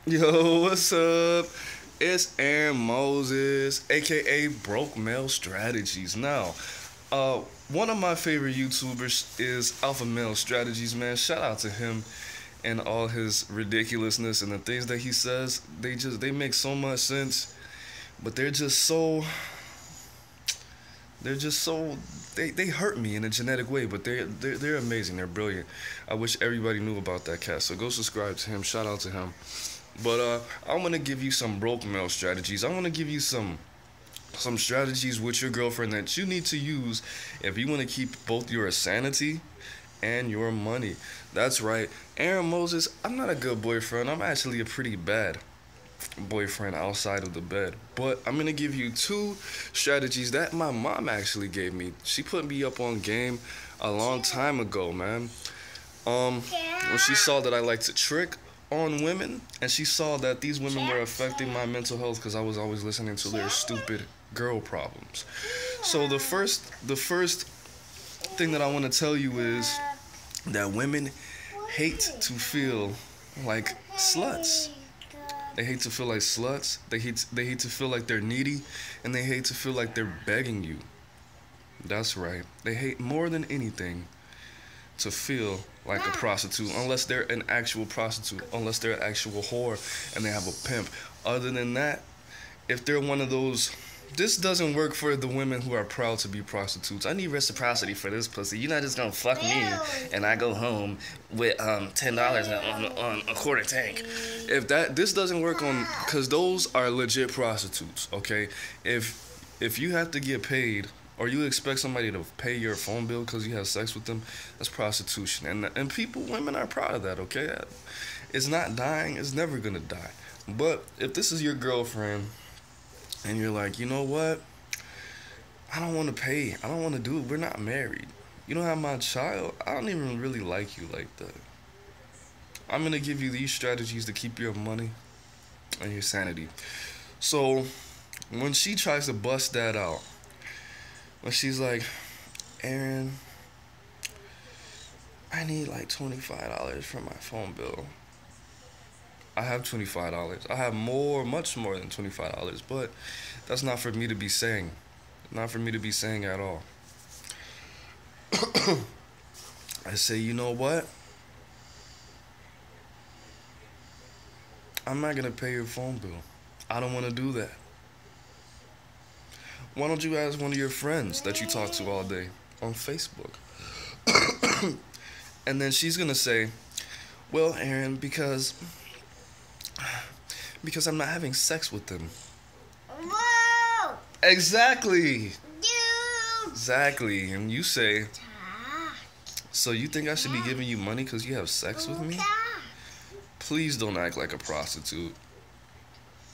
Yo, what's up? It's Aaron Moses, aka Broke Male Strategies. Now, uh, one of my favorite YouTubers is Alpha Male Strategies, man. Shout out to him and all his ridiculousness and the things that he says. They make so much sense, but they're just so they hurt me in a genetic way, but they're amazing. They're brilliant. I wish everybody knew about that cat. So go subscribe to him. Shout out to him. But I'm gonna give you some broke male strategies. I'm gonna give you some strategies with your girlfriend that you need to use if you want to keep both your sanity and your money. That's right, Aaron Moses. I'm not a good boyfriend. I'm actually a pretty bad boyfriend outside of the bed. But I'm gonna give you two strategies that my mom actually gave me. She put me up on game a long time ago, man. When she saw that I like to trick on women, and she saw that these women were affecting my mental health because I was always listening to their stupid girl problems. So the first thing that I want to tell you is that women hate to feel like sluts. They hate to feel like sluts. They hate to feel like they're needy, and they hate to feel like they're begging you. That's right. They hate more than anything to feel like a prostitute, unless they're an actual prostitute, unless they're an actual whore and they have a pimp. Other than that, if they're one of those, this doesn't work for the women who are proud to be prostitutes. I need reciprocity for this pussy. You're not just gonna fuck me and I go home with $10 on a quarter tank. If this doesn't work on, because those are legit prostitutes. Okay, if you have to get paid or you expect somebody to pay your phone bill because you have sex with them, that's prostitution. And women are proud of that. Okay, it's not dying. It's never gonna die. But if this is your girlfriend and you're like, you know what? I don't want to pay. I don't want to do it. We're not married. You don't have my child. I don't even really like you like that. I'm gonna give you these strategies to keep your money and your sanity. So when she tries to bust that out, when she's like, Aaron, I need like $25 for my phone bill. I have $25. I have much more than $25, but that's not for me to be saying. Not for me to be saying at all. I say, you know what? I'm not gonna pay your phone bill. I don't wanna do that. Why don't you ask one of your friends that you talk to all day on Facebook? And then she's gonna say, well, Aaron, because I'm not having sex with them. Whoa! Exactly. Dude! Exactly. And you say, so you think I should be giving you money because you have sex with me? Please don't act like a prostitute.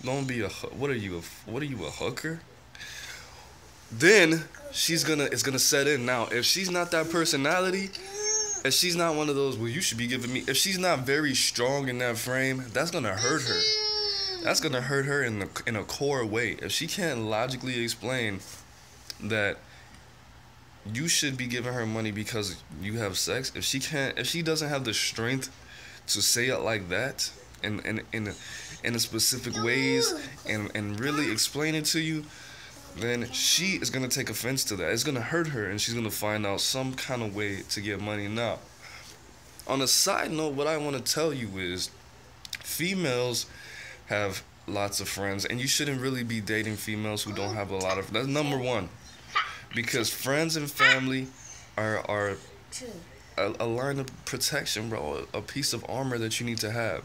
Don't be what are you a hooker? Then it's gonna set in. Now if she's not that personality, if she's not one of those, well, you should be giving me, if she's not very strong in that frame, that's gonna hurt her. That's gonna hurt her in a core way. If she can't logically explain that you should be giving her money because you have sex, if she doesn't have the strength to say it like that in a specific ways and really explain it to you, then she is gonna take offense to that. It's gonna hurt her, and she's gonna find out some kind of way to get money. Now, on a side note, what I want to tell you is, females have lots of friends, and you shouldn't really be dating females who don't have a lot of. That's number one, because friends and family are a line of protection, bro. A piece of armor that you need to have.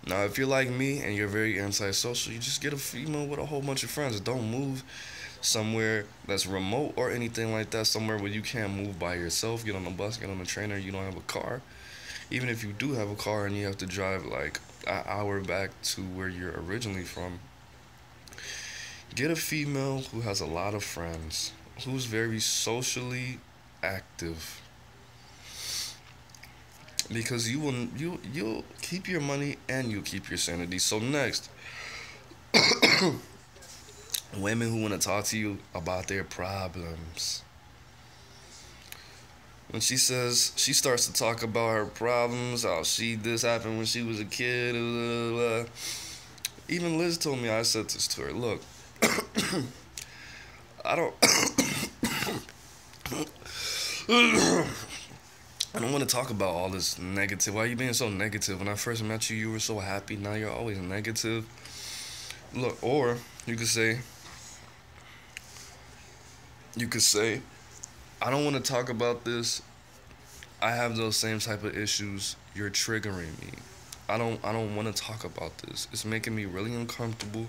Now, if you're like me and you're very antisocial, you just get a female with a whole bunch of friends. Don't move somewhere that's remote or anything like that, somewhere where you can't move by yourself. Get on the bus, get on the train, or you don't have a car. Even if you do have a car and you have to drive like an hour back to where you're originally from, get a female who has a lot of friends, who's very socially active. Because you'll keep your money and you'll keep your sanity. So next, women who want to talk to you about their problems. When she says, she starts to talk about her problems, how this happened when she was a kid. Blah, blah, blah. Even Liz told me, I said this to her. Look, I don't. I don't want to talk about all this negative. Why are you being so negative? When I first met you, you were so happy. Now you're always negative. Look, or you could say, I don't want to talk about this. I have those same type of issues. You're triggering me. I don't want to talk about this. It's making me really uncomfortable.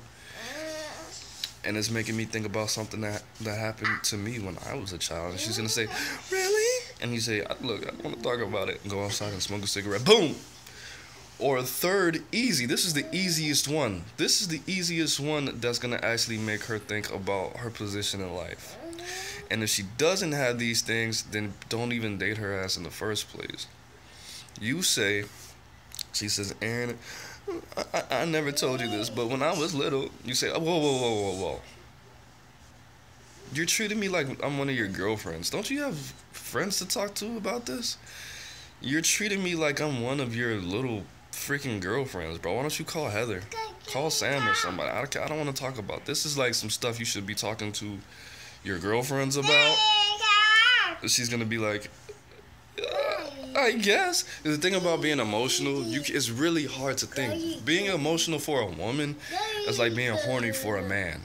And it's making me think about something that happened to me when I was a child. And she's going to say, really? And you say, look, I don't want to talk about it. And go outside and smoke a cigarette. Boom! Or third, easy. This is the easiest one. This is the easiest one that's going to actually make her think about her position in life. And if she doesn't have these things, then don't even date her ass in the first place. You say, she says, Aaron, I never told you this, but when I was little, you say, whoa, whoa, whoa, whoa, whoa. You're treating me like I'm one of your girlfriends. Don't you have friends to talk to about this? You're treating me like I'm one of your little freaking girlfriends, bro. Why don't you call Heather? Call Sam or somebody. I don't want to talk about this. Is like some stuff you should be talking to your girlfriends about. She's gonna be like, I guess. The thing about being emotional, it's really hard to think. Being emotional for a woman is like being horny for a man.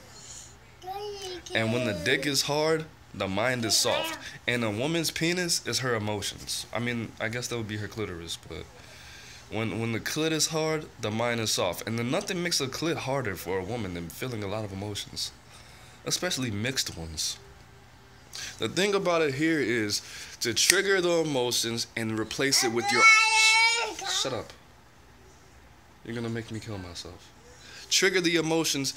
And when the dick is hard, the mind is soft. And a woman's penis is her emotions. I mean, I guess that would be her clitoris, but when the clit is hard, the mind is soft. And then nothing makes a clit harder for a woman than feeling a lot of emotions, especially mixed ones. The thing about it here is to trigger the emotions and replace it with your... Shut up. You're gonna make me kill myself. Trigger the emotions,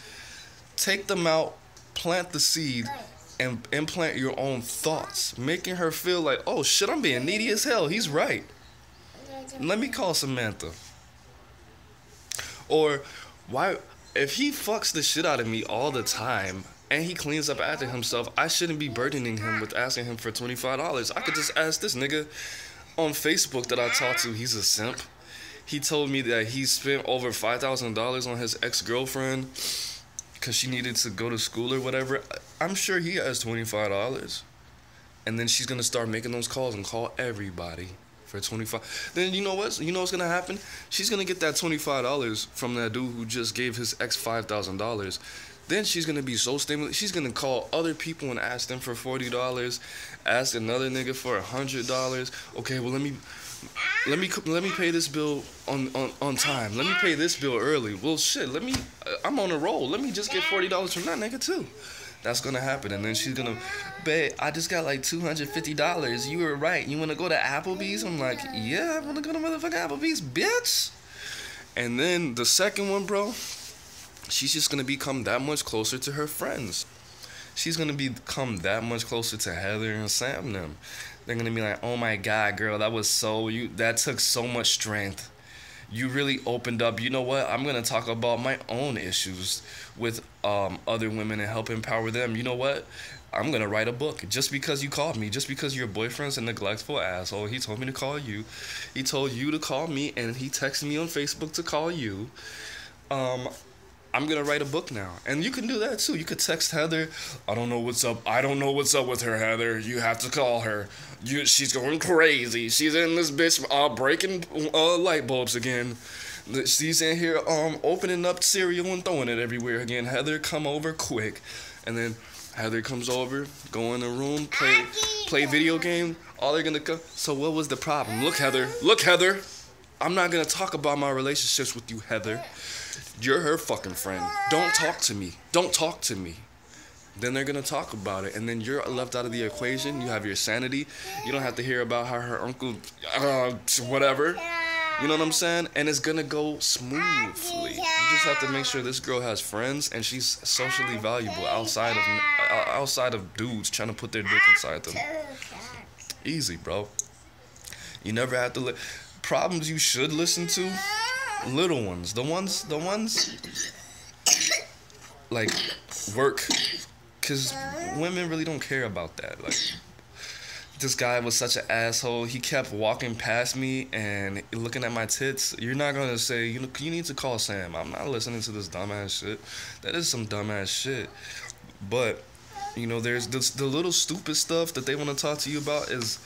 take them out, plant the seed, and implant your own thoughts, making her feel like, oh shit, I'm being needy as hell. He's right. Let me call Samantha. Or, why, if he fucks the shit out of me all the time and he cleans up after himself, I shouldn't be burdening him with asking him for $25. I could just ask this nigga on Facebook that I talked to. He's a simp. He told me that he spent over $5,000 on his ex-girlfriend because she needed to go to school or whatever. I'm sure he has $25. And then she's going to start making those calls and call everybody for $25. Then you know what? You know what's going to happen? She's going to get that $25 from that dude who just gave his ex $5,000. Then she's going to be so stimulated. She's going to call other people and ask them for $40. Ask another nigga for $100. Okay, well, let me pay this bill on time. Let me pay this bill early. Well, shit, I'm on a roll. Let me just get $40 from that nigga too. That's gonna happen. And then she's gonna, babe, I just got like $250. You were right. You wanna go to Applebee's? I'm like, yeah, I wanna go to motherfucking Applebee's, bitch. And then the second one, bro, she's just gonna become that much closer to her friends. She's gonna become that much closer to Heather and Sam and them. They're gonna be like, oh my God, girl, that took so much strength. You really opened up. You know what? I'm gonna talk about my own issues with other women and help empower them. You know what? I'm gonna write a book just because you called me, just because your boyfriend's a neglectful asshole. He told me to call you. He told you to call me, and he texted me on Facebook to call you. I'm gonna write a book now, and you can do that too. You could text Heather. I don't know what's up. I don't know what's up with her, Heather. You have to call her. She's going crazy. She's in this bitch breaking light bulbs again. She's in here opening up cereal and throwing it everywhere again. Heather, come over quick. And then Heather comes over, go in the room, play video game. All they're gonna go. So what was the problem? Look, Heather. Look, Heather. I'm not gonna talk about my relationships with you, Heather. You're her fucking friend. Don't talk to me. Don't talk to me. Then they're gonna talk about it, and then you're left out of the equation. You have your sanity. You don't have to hear about how her uncle, whatever. You know what I'm saying? And it's gonna go smoothly. You just have to make sure this girl has friends and she's socially valuable outside of dudes trying to put their dick inside them. Easy, bro. You never have to problems you should listen to. Little ones, the ones like work, because women really don't care about that. Like, this guy was such an asshole. He kept walking past me and looking at my tits. You're not gonna say, you know, you need to call Sam. I'm not listening to this dumbass shit. That is some dumbass shit. But you know, there's the little stupid stuff that they want to talk to you about is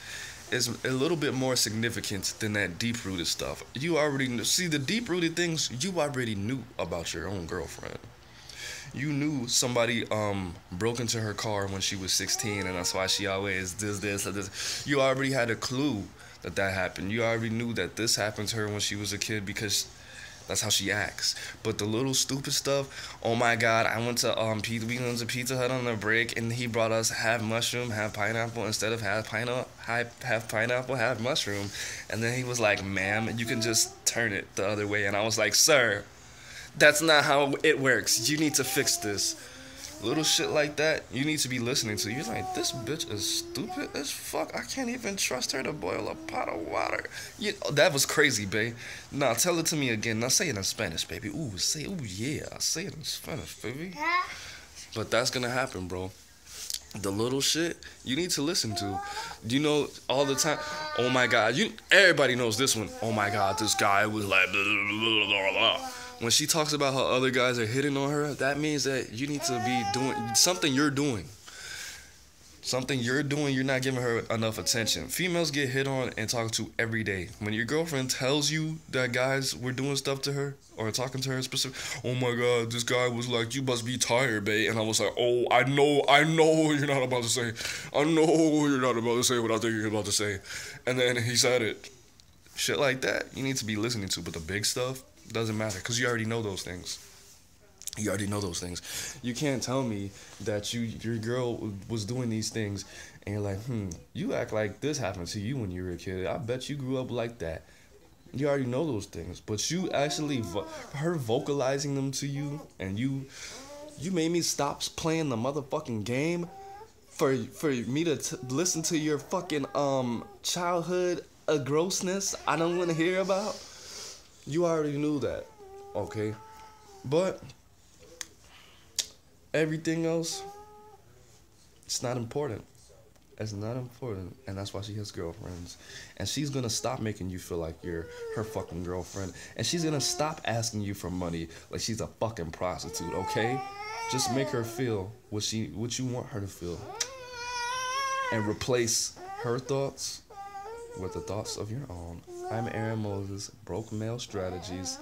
a little bit more significant than that deep rooted stuff. You already see the deep rooted things. You already knew about your own girlfriend. You knew somebody broke into her car when she was 16, and that's why she always does this or this. You already had a clue that happened. You already knew that this happened to her when she was a kid because that's how she acts. But the little stupid stuff, oh my God, we went to Pizza Hut on the break, and he brought us half mushroom, half pineapple instead of half pineapple, half mushroom. And then he was like, ma'am, you can just turn it the other way. And I was like, sir, that's not how it works. You need to fix this. Little shit like that, you need to be listening to. You're like, this bitch is stupid as fuck. I can't even trust her to boil a pot of water. That was crazy, babe. Nah, tell it to me again. Now say it in Spanish, baby. Ooh, yeah. Say it in Spanish, baby. But that's gonna happen, bro. The little shit you need to listen to. You know, all the time. Oh my God, everybody knows this one. Oh my God, this guy was like blah, blah, blah, blah, blah. When she talks about how other guys are hitting on her, that means that you need to be doing something you're doing. Something you're doing, you're not giving her enough attention. Females get hit on and talked to every day. When your girlfriend tells you that guys were doing stuff to her or talking to her specific, oh my God, this guy was like, you must be tired, babe. And I was like, oh, I know you're not about to say. I know you're not about to say what I think you're about to say. And then he said it. Shit like that, you need to be listening to. But the big stuff, doesn't matter because you already know those things. You already know those things. You can't tell me that your girl was doing these things and you're like, you act like this happened to you when you were a kid. I bet you grew up like that. You already know those things, but you actually her vocalizing them to you, and you made me stop playing the motherfucking game for me to listen to your fucking childhood grossness I don't want to hear about. You already knew that, okay? But everything else, it's not important. It's not important, and that's why she has girlfriends. And she's gonna stop making you feel like you're her fucking girlfriend, and she's gonna stop asking you for money like she's a fucking prostitute, okay? Just make her feel what you want her to feel, and replace her thoughts with the thoughts of your own. I'm AaroniMoses, broke male strategies.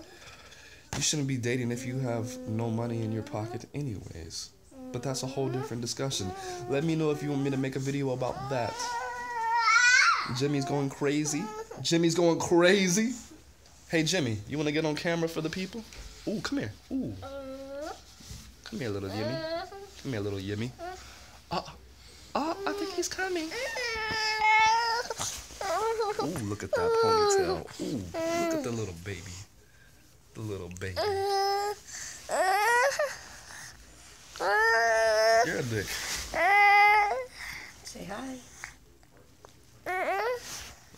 You shouldn't be dating if you have no money in your pocket anyways. But that's a whole different discussion. Let me know if you want me to make a video about that. Jimmy's going crazy. Jimmy's going crazy. Hey, Jimmy, you want to get on camera for the people? Ooh, come here. Ooh. Come here, little Jimmy. Come here, little Jimmy. I think he's coming. Ooh, look at that ponytail. Ooh, look at the little baby. The little baby. You're a dick. Say hi.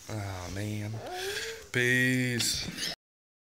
Oh, man. Peace.